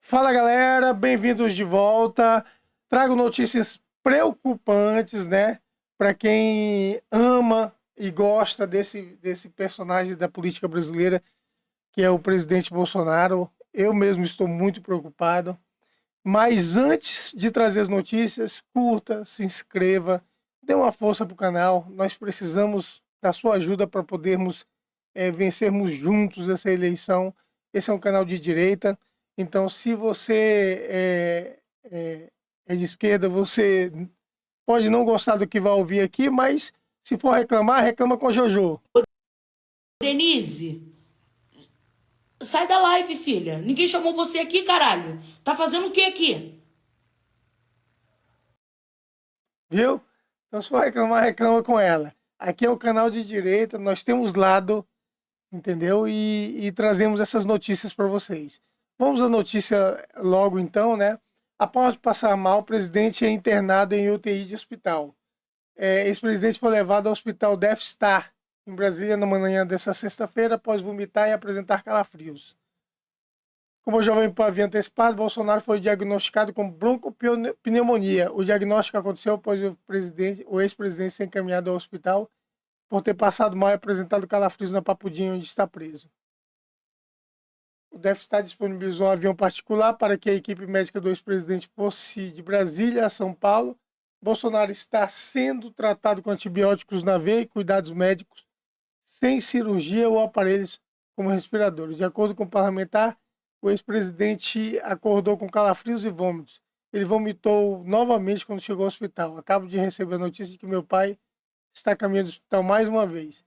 Fala galera, bem-vindos de volta. Trago notícias preocupantes, né? Para quem ama e gosta desse personagem da política brasileira, que é o presidente Bolsonaro. Eu mesmo estou muito preocupado. Mas antes de trazer as notícias, curta, se inscreva, dê uma força para o canal. Nós precisamos da sua ajuda para podermos vencermos juntos essa eleição. Esse é um canal de direita, então se você é de esquerda, você pode não gostar do que vai ouvir aqui, mas se for reclamar, reclama com a Jojo. Denise, sai da live, filha. Ninguém chamou você aqui, caralho. Tá fazendo o que aqui? Viu? Então se for reclamar, reclama com ela. Aqui é o canal de direita, nós temos lado, entendeu? E trazemos essas notícias para vocês. Vamos à notícia logo então, né? Após passar mal, o presidente é internado em UTI de hospital. Esse presidente foi levado ao hospital Death Star, em Brasília, na manhã dessa sexta-feira, após vomitar e apresentar calafrios. Como o Jovem Pan havia antecipado, Bolsonaro foi diagnosticado com broncopneumonia. O diagnóstico aconteceu após o ex-presidente ser encaminhado ao hospital por ter passado mal e apresentado calafrios na Papudinha, onde está preso. O DEF disponibilizou um avião particular para que a equipe médica do ex-presidente fosse de Brasília a São Paulo. Bolsonaro está sendo tratado com antibióticos na veia e cuidados médicos, sem cirurgia ou aparelhos como respiradores. De acordo com o parlamentar, o ex-presidente acordou com calafrios e vômitos. Ele vomitou novamente quando chegou ao hospital. Acabo de receber a notícia de que meu pai está caminhando do hospital mais uma vez.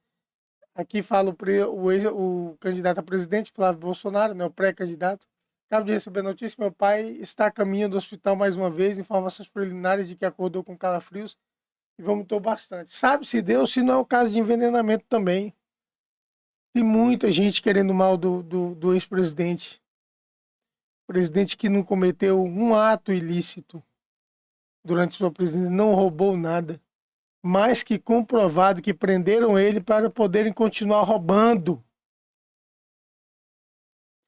Aqui fala o candidato a presidente, Flávio Bolsonaro, né, o pré-candidato. Acabo de receber a notícia que meu pai está a caminho do hospital mais uma vez, informações preliminares de que acordou com calafrios e vomitou bastante. Sabe-se Deus se não é um caso de envenenamento também. Tem muita gente querendo mal do ex-presidente. Presidente que não cometeu um ato ilícito durante sua presidência, não roubou nada. Mais que comprovado que prenderam ele para poderem continuar roubando.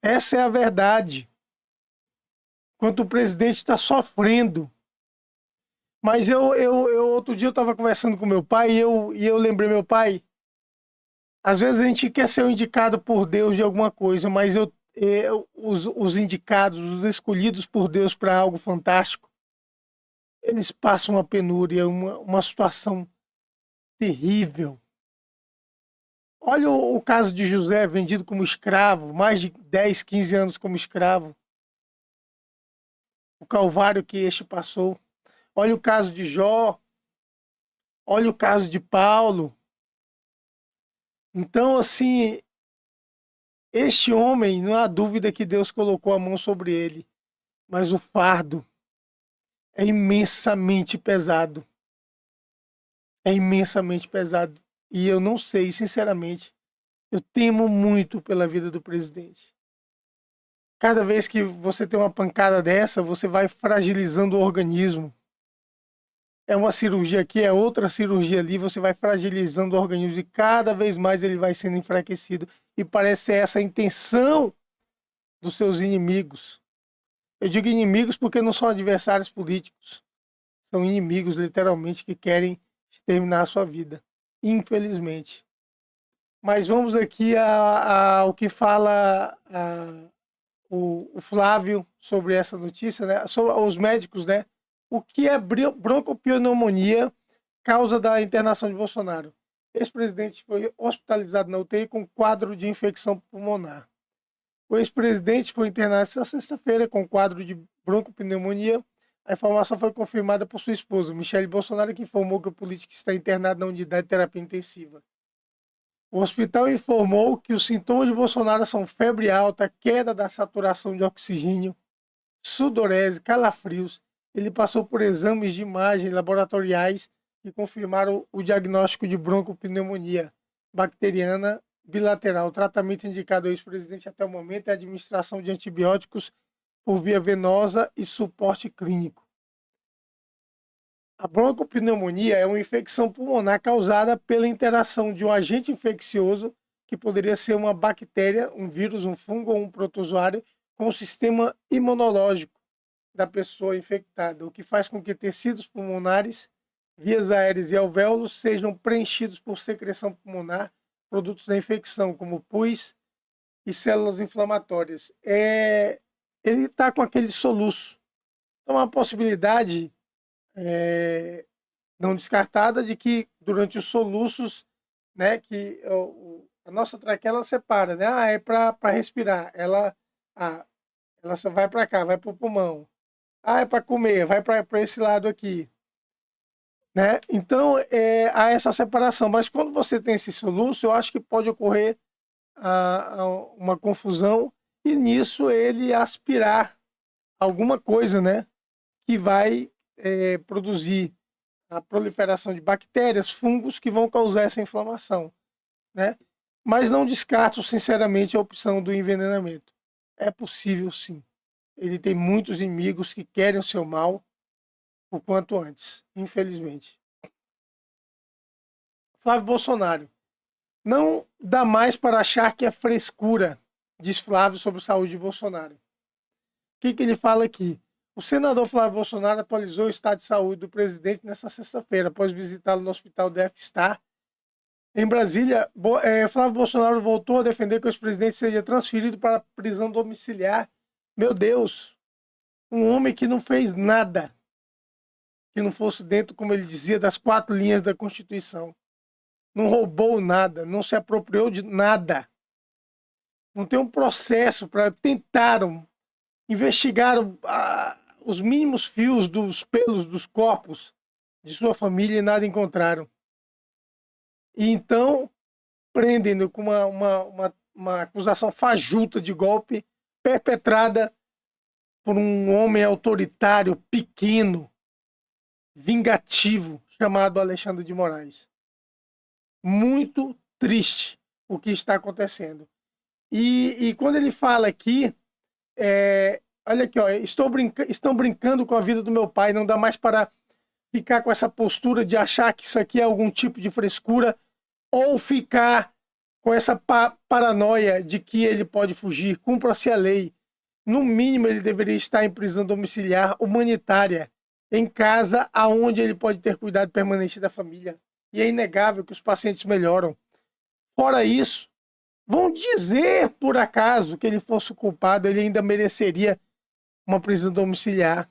Essa é a verdade. Enquanto o presidente está sofrendo. Mas outro dia eu estava conversando com meu pai e eu lembrei, meu pai, às vezes a gente quer ser indicado por Deus de alguma coisa, mas os indicados, os escolhidos por Deus para algo fantástico, eles passam uma penúria, uma situação terrível. Olha o caso de José, vendido como escravo, mais de 10, 15 anos como escravo. O calvário que este passou. Olha o caso de Jó. Olha o caso de Paulo. Então, assim, este homem, não há dúvida que Deus colocou a mão sobre ele, mas o fardo é imensamente pesado. É imensamente pesado. E eu não sei, sinceramente, eu temo muito pela vida do presidente. Cada vez que você tem uma pancada dessa, você vai fragilizando o organismo. É uma cirurgia aqui, é outra cirurgia ali, você vai fragilizando o organismo e cada vez mais ele vai sendo enfraquecido. E parece ser essa a intenção dos seus inimigos. Eu digo inimigos porque não são adversários políticos. São inimigos, literalmente, que querem exterminar a sua vida. Infelizmente. Mas vamos aqui ao que fala o Flávio sobre essa notícia, né? Sobre os médicos, né? O que é broncopneumonia, causa da internação de Bolsonaro? Ex-presidente foi hospitalizado na UTI com quadro de infecção pulmonar. O ex-presidente foi internado esta sexta-feira com quadro de broncopneumonia. A informação foi confirmada por sua esposa, Michele Bolsonaro, que informou que o político está internado na unidade de terapia intensiva. O hospital informou que os sintomas de Bolsonaro são febre alta, queda da saturação de oxigênio, sudorese, calafrios. Ele passou por exames de imagem laboratoriais que confirmaram o diagnóstico de broncopneumonia bacteriana bilateral. O tratamento indicado ao ex-presidente até o momento é a administração de antibióticos por via venosa e suporte clínico. A broncopneumonia é uma infecção pulmonar causada pela interação de um agente infeccioso, que poderia ser uma bactéria, um vírus, um fungo ou um protozoário, com o sistema imunológico da pessoa infectada, o que faz com que tecidos pulmonares, vias aéreas e alvéolos sejam preenchidos por secreção pulmonar, produtos da infecção, como pus e células inflamatórias. Ele está com aquele soluço. Então, uma possibilidade não descartada de que durante os soluços, né, que a nossa traqueia ela separa, né? É para respirar. Ela vai para cá, vai para o pulmão. É para comer, vai para esse lado aqui, né? Então, há essa separação. Mas quando você tem esse soluço, eu acho que pode ocorrer uma confusão e nisso ele aspirar alguma coisa, né? Que vai produzir a proliferação de bactérias, fungos que vão causar essa inflamação, né? Mas não descarto, sinceramente, a opção do envenenamento. É possível, sim. Ele tem muitos inimigos que querem o seu mal o quanto antes, infelizmente. Flávio Bolsonaro. Não dá mais para achar que é frescura, diz Flávio sobre a saúde de Bolsonaro. O que ele fala aqui? O senador Flávio Bolsonaro atualizou o estado de saúde do presidente nesta sexta-feira, após visitá-lo no hospital DF-Star. Em Brasília, Flávio Bolsonaro voltou a defender que o ex-presidente seja transferido para a prisão domiciliar. Meu Deus, um homem que não fez nada que não fosse dentro, como ele dizia, das 4 linhas da Constituição. Não roubou nada, não se apropriou de nada. Não tem um processo para tentaram investigar os mínimos fios dos pelos dos corpos de sua família e nada encontraram. E então prendem-no com uma acusação fajuta de golpe perpetrada por um homem autoritário, pequeno, vingativo, chamado Alexandre de Moraes. Muito triste o que está acontecendo. E quando ele fala aqui, olha aqui, ó, estão brincando com a vida do meu pai, não dá mais para ficar com essa postura de achar que isso aqui é algum tipo de frescura ou ficar com essa paranoia de que ele pode fugir. Cumpra-se a lei. No mínimo, ele deveria estar em prisão domiciliar humanitária, em casa, aonde ele pode ter cuidado permanente da família. E é inegável que os pacientes melhoram. Fora isso, vão dizer, por acaso, que ele fosse culpado, ele ainda mereceria uma prisão domiciliar.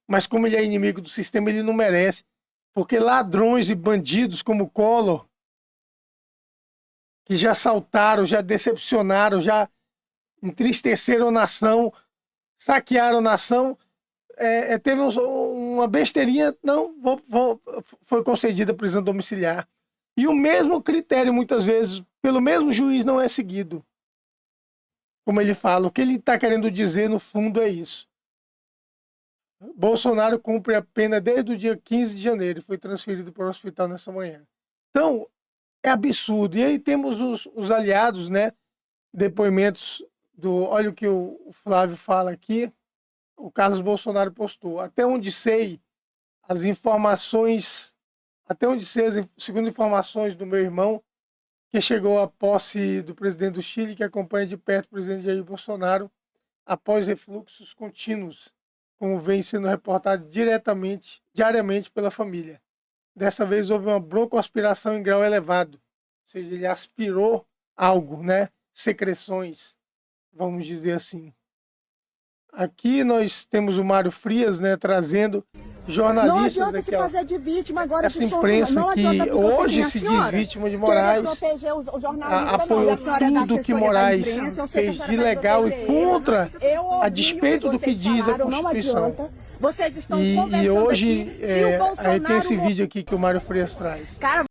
Mas como ele é inimigo do sistema, ele não merece. Porque ladrões e bandidos como Collor, que já assaltaram, já decepcionaram, já entristeceram a nação, saquearam a nação, teve uma besteirinha, foi concedida a prisão domiciliar. E o mesmo critério, muitas vezes, pelo mesmo juiz, não é seguido. Como ele fala, o que ele está querendo dizer, no fundo, é isso. Bolsonaro cumpre a pena desde o dia 15 de janeiro e foi transferido para o hospital nessa manhã. Então, é absurdo. E aí temos os aliados, né? Depoimentos olha o que o Flávio fala aqui, o Carlos Bolsonaro postou. Até onde sei, segundo informações do meu irmão, que chegou à posse do presidente do Chile, que acompanha de perto o presidente Jair Bolsonaro, após refluxos contínuos, como vem sendo reportado diariamente pela família. Dessa vez houve uma broncoaspiração em grau elevado, ou seja, ele aspirou algo, né? Secreções, vamos dizer assim. Aqui nós temos o Mário Frias, né, trazendo jornalistas aqui, ó, fazer de vítima agora essa imprensa que hoje se diz vítima de Moraes, apoiou tudo que Moraes fez de legal e contra, a despeito do que diz a Constituição. E hoje aí tem esse vídeo aqui que o Mário Frias traz. Cara,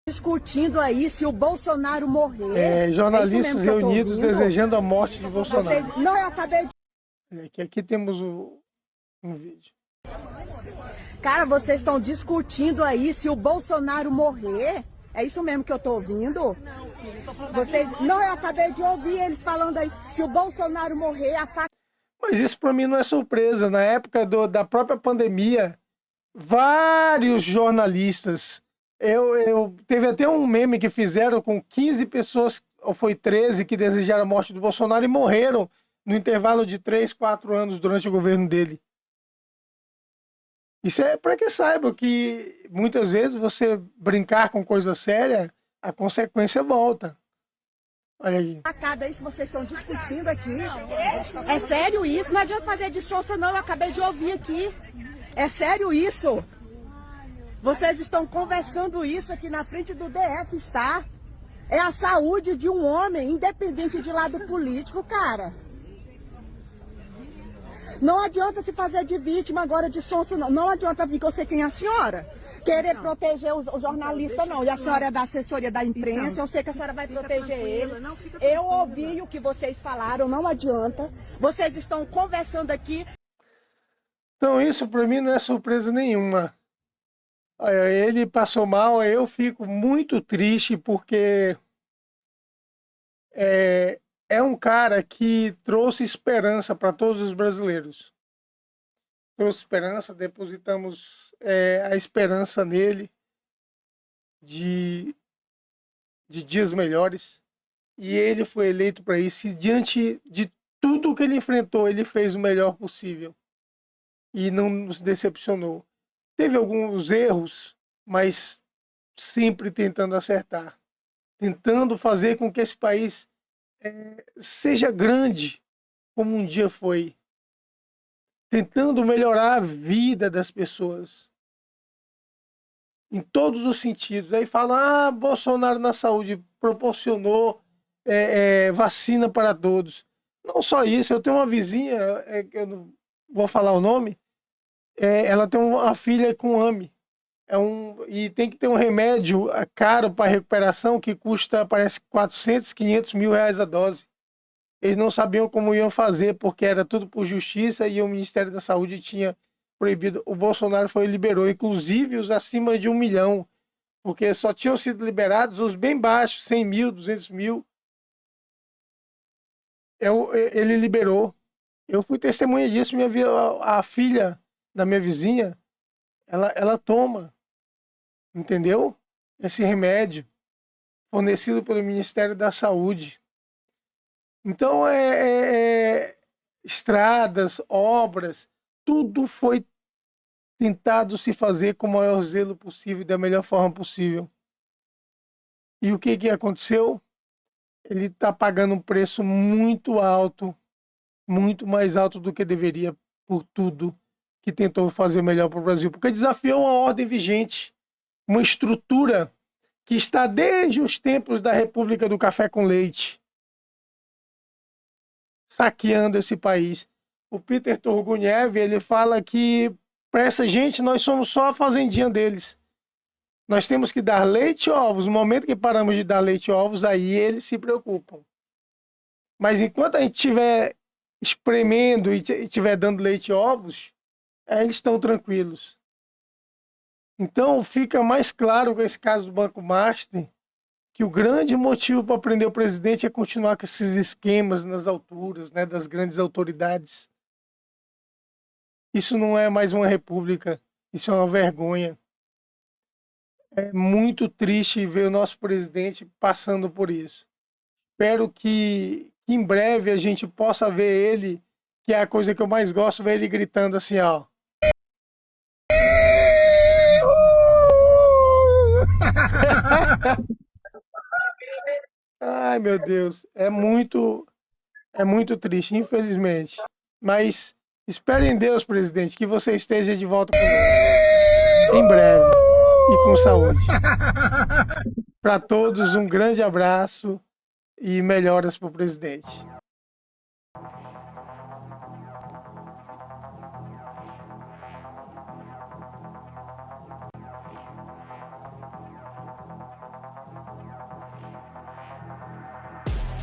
discutindo aí se o Bolsonaro morrer. Jornalistas reunidos desejando a morte de Bolsonaro. Não, eu acabei de... Aqui temos um vídeo. Cara, vocês estão discutindo aí se o Bolsonaro morrer? É isso mesmo que eu tô ouvindo? Não, filho, tô falando Não, eu acabei de ouvir eles falando aí, se o Bolsonaro morrer, a faca... Mas isso para mim não é surpresa. Na época da própria pandemia, vários jornalistas... Teve até um meme que fizeram com 15 pessoas, ou foi 13, que desejaram a morte do Bolsonaro e morreram no intervalo de 3, 4 anos durante o governo dele. Isso é para que saiba que muitas vezes você brincar com coisa séria, a consequência volta. Olha aí. Cada isso vocês estão discutindo aqui. É sério isso? Não adianta fazer de sonsa não, eu acabei de ouvir aqui. É sério isso? Vocês estão conversando isso aqui na frente do DF, está? É a saúde de um homem, independente de lado político, cara. Não adianta se fazer de vítima agora de sonso, não. Não adianta, porque eu sei quem é a senhora. Querer proteger o jornalista, não. E a senhora é da assessoria da imprensa, eu sei que a senhora vai proteger eles. Eu ouvi o que vocês falaram, não adianta. Vocês estão conversando aqui. Então isso para mim não é surpresa nenhuma. Olha, ele passou mal, eu fico muito triste porque é um cara que trouxe esperança para todos os brasileiros. Trouxe esperança, depositamos a esperança nele de dias melhores. E ele foi eleito para isso. E diante de tudo que ele enfrentou, ele fez o melhor possível. E não nos decepcionou. Teve alguns erros, mas sempre tentando acertar. Tentando fazer com que esse país seja grande, como um dia foi. Tentando melhorar a vida das pessoas. Em todos os sentidos. Aí fala, Bolsonaro na saúde proporcionou vacina para todos. Não só isso, eu tenho uma vizinha, eu não vou falar o nome, ela tem uma filha com AME. E tem que ter um remédio caro para recuperação que custa, parece, 400, 500 mil reais a dose. Eles não sabiam como iam fazer, porque era tudo por justiça e o Ministério da Saúde tinha proibido. O Bolsonaro foi e liberou, inclusive os acima de 1 milhão, porque só tinham sido liberados os bem baixos, 100 mil, 200 mil. Ele liberou. Eu fui testemunha disso. A filha da minha vizinha, ela toma, entendeu? Esse remédio fornecido pelo Ministério da Saúde. Então, estradas, obras, tudo foi tentado se fazer com o maior zelo possível, da melhor forma possível. E o que aconteceu? Ele está pagando um preço muito alto, muito mais alto do que deveria, por tudo que tentou fazer melhor para o Brasil. Porque desafiou uma ordem vigente, uma estrutura que está desde os tempos da República do Café com Leite, saqueando esse país. O Peter Turguniev, ele fala que para essa gente nós somos só a fazendinha deles. Nós temos que dar leite e ovos. No momento que paramos de dar leite e ovos, aí eles se preocupam. Mas enquanto a gente estiver espremendo e estiver dando leite e ovos, eles estão tranquilos. Então fica mais claro com esse caso do Banco Master que o grande motivo para prender o presidente é continuar com esses esquemas nas alturas, né, das grandes autoridades. Isso não é mais uma república, isso é uma vergonha. É muito triste ver o nosso presidente passando por isso. Espero que em breve a gente possa ver ele, que é a coisa que eu mais gosto, ver ele gritando assim, ó. Ai, meu Deus, é muito triste, infelizmente. Mas espere em Deus, presidente, que você esteja de volta conosco em breve e com saúde. Para todos, um grande abraço e melhoras para o presidente.